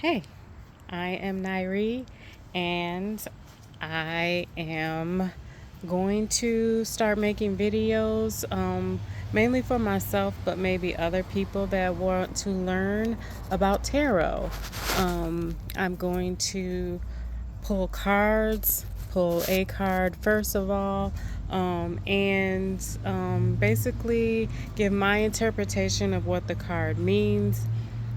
Hey, I am Nairi, and I am going to start making videos, mainly for myself, but maybe other people that want to learn about tarot. I'm going to pull cards, pull a card first of all, and basically give my interpretation of what the card means,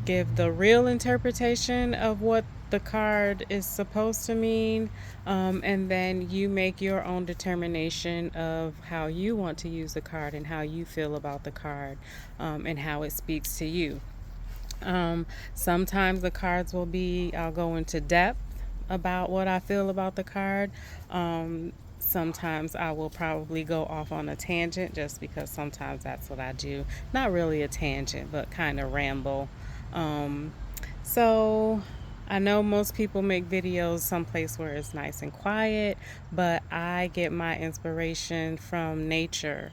give the real interpretation of what the card is supposed to mean, and then you make your own determination of how you want to use the card and how you feel about the card, and how it speaks to you. Sometimes the cards will be, I'll go into depth about what I feel about the card. Sometimes I will probably go off on a tangent just because sometimes that's what I do. Not really a tangent, but kind of ramble. Um, so I know most people make videos someplace where it's nice and quiet, but I get my inspiration from nature.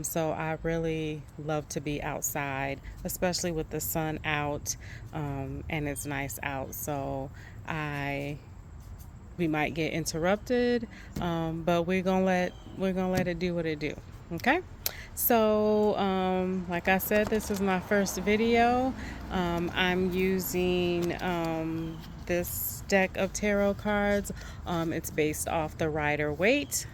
So I really love to be outside, especially with the sun out, and it's nice out. So I we might get interrupted, but we're gonna let it do what it do. Okay. So, like I said, this is my first video. I'm using this deck of tarot cards. It's based off the Rider Waite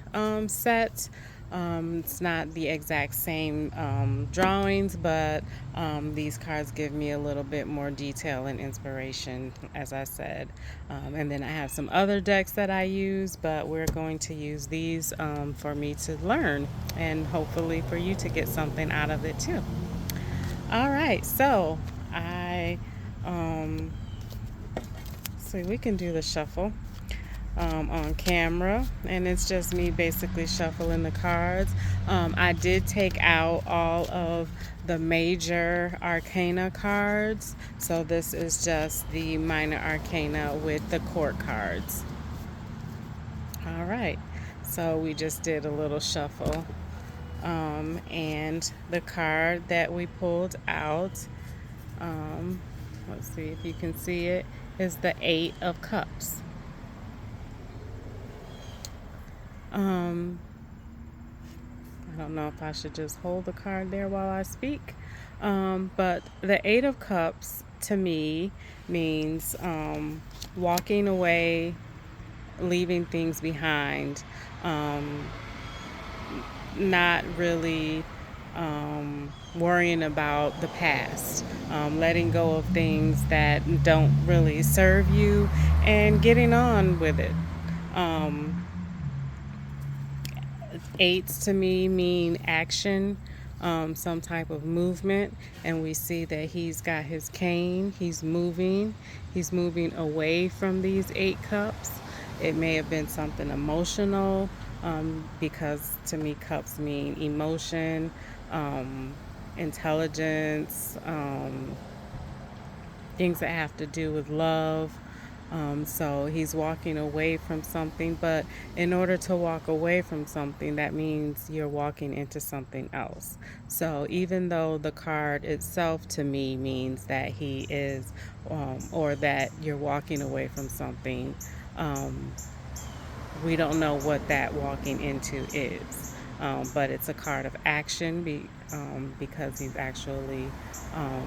set. It's not the exact same drawings, but these cards give me a little bit more detail and inspiration, as I said. And then I have some other decks that I use, but we're going to use these for me to learn and hopefully for you to get something out of it too. All right, so I see we can do the shuffle on camera, and it's just me basically shuffling the cards. I did take out all of the major arcana cards, so this is just the minor arcana with the court cards. All right, so we just did a little shuffle, and the card that we pulled out, let's see if you can see it, is the Eight of Cups. Um, I don't know if I should just hold the card there while I speak. But the Eight of Cups to me means walking away, leaving things behind, not really worrying about the past, letting go of things that don't really serve you, and getting on with it. Um, Eights to me mean action, some type of movement, and we see that he's got his cane, he's moving away from these eight cups. It may have been something emotional, because to me, cups mean emotion, intelligence, things that have to do with love. So he's walking away from something, but in order to walk away from something, that means you're walking into something else. So even though the card itself to me means that he is, or that you're walking away from something, um, we don't know what that walking into is. But it's a card of action because he's actually um,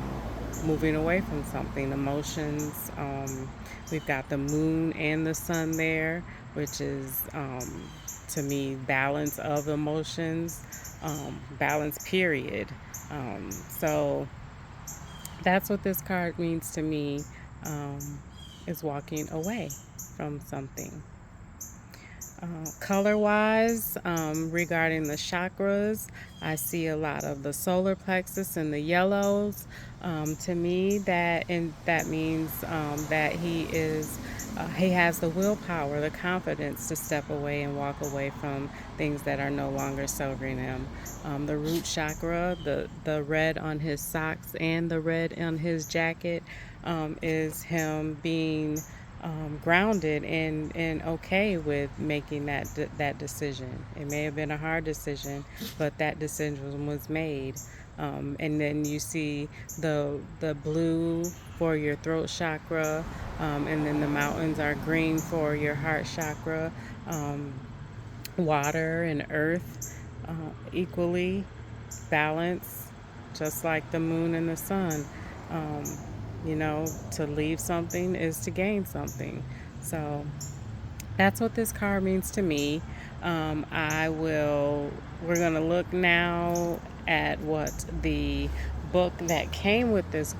moving away from something. Emotions. We've got the moon and the sun there, which is to me balance of emotions, balance period. So that's what this card means to me, um, is walking away from something. Color wise, regarding the chakras, I see a lot of the solar plexus and the yellows. To me, that means that he has the willpower, the confidence to step away and walk away from things that are no longer serving him. The root chakra, the red on his socks and the red on his jacket, is him being grounded and okay with making that decision. It may have been a hard decision, but that decision was made. And then you see the blue for your throat chakra, and then the mountains are green for your heart chakra. Water and earth equally balanced, just like the moon and the sun. Um, to leave something is to gain something. So that's what this card means to me. We're going to look now at what the book that came with this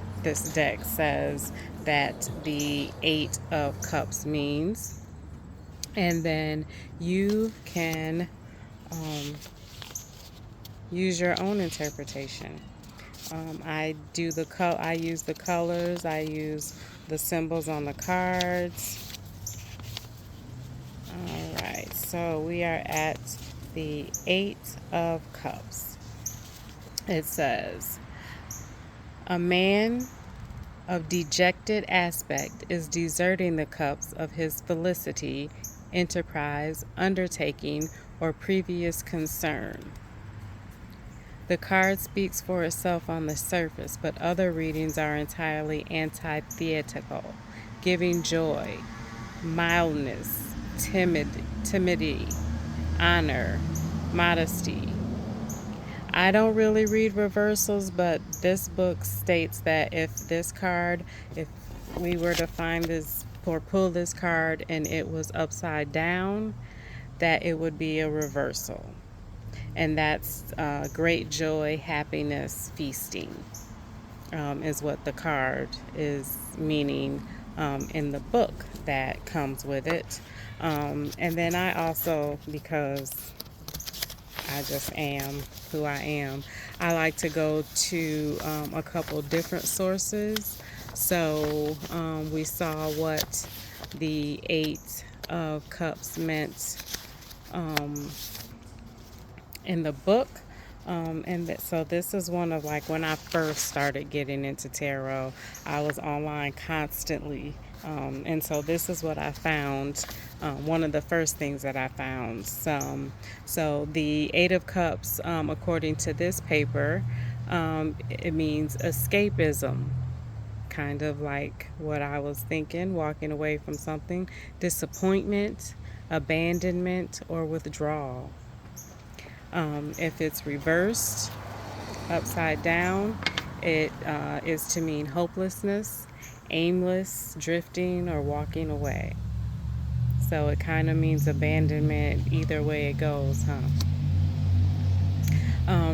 deck says that the Eight of Cups means. And then you can use your own interpretation. I use the colors. I use the symbols on the cards. All right, so we are at the Eight of Cups. It says, a man of dejected aspect is deserting the cups of his felicity, enterprise, undertaking, or previous concern. The card speaks for itself on the surface, but other readings are entirely antithetical, giving joy, mildness, timidity, honor, modesty. I don't really read reversals, but this book states that if we were to find this or pull this card and it was upside down, that it would be a reversal. And that's great joy, happiness, feasting, is what the card is meaning in the book that comes with it. And then I also, because I just am who I am, I like to go to a couple different sources. So we saw what the Eight of Cups meant in the book. So this is one of, like, when I first started getting into tarot, I was online constantly. And so this is what I found. One of the first things that I found. So the Eight of Cups, according to this paper, it means escapism. Kind of like what I was thinking, walking away from something, disappointment, abandonment, or withdrawal. If it's reversed, upside down, it is to mean hopelessness, aimless, drifting, or walking away. So it kind of means abandonment either way it goes, huh?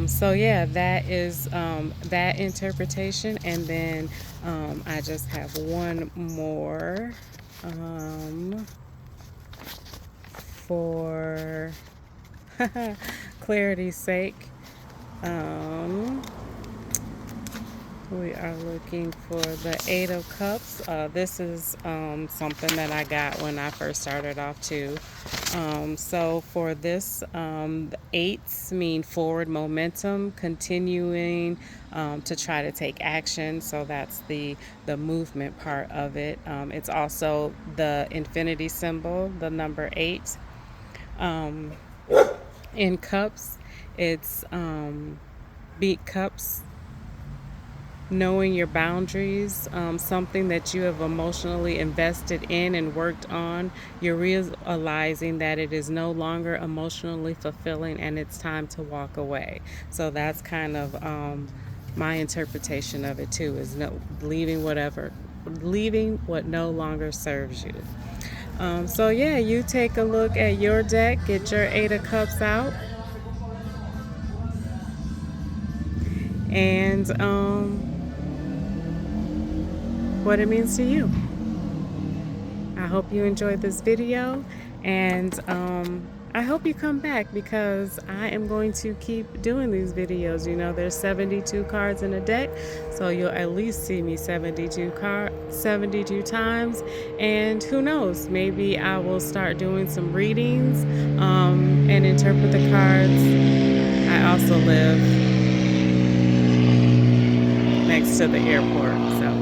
So yeah, that is that interpretation. And then I just have one more for clarity's sake. We are looking for the Eight of Cups. This is something that I got when I first started off too. So for this, the eights mean forward momentum, continuing to try to take action. So that's the movement part of it. It's also the infinity symbol, the number 8. In cups, it's beat cups, knowing your boundaries, something that you have emotionally invested in and worked on. You're realizing that it is no longer emotionally fulfilling and it's time to walk away. So that's kind of my interpretation of it too, is leaving what no longer serves you. So yeah, you take a look at your deck, get your Eight of Cups out, and what it means to you. I hope you enjoyed this video, and I hope you come back, because I am going to keep doing these videos. You know, there's 72 cards in a deck, so you'll at least see me 72 times. And who knows, maybe I will start doing some readings and interpret the cards. I also live next to the airport, so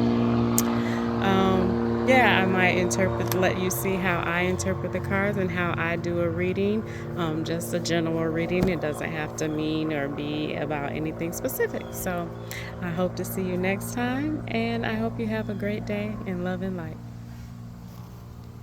yeah, I might let you see how I interpret the cards and how I do a reading. Just a general reading. It doesn't have to mean or be about anything specific. So I hope to see you next time, and I hope you have a great day in love and light.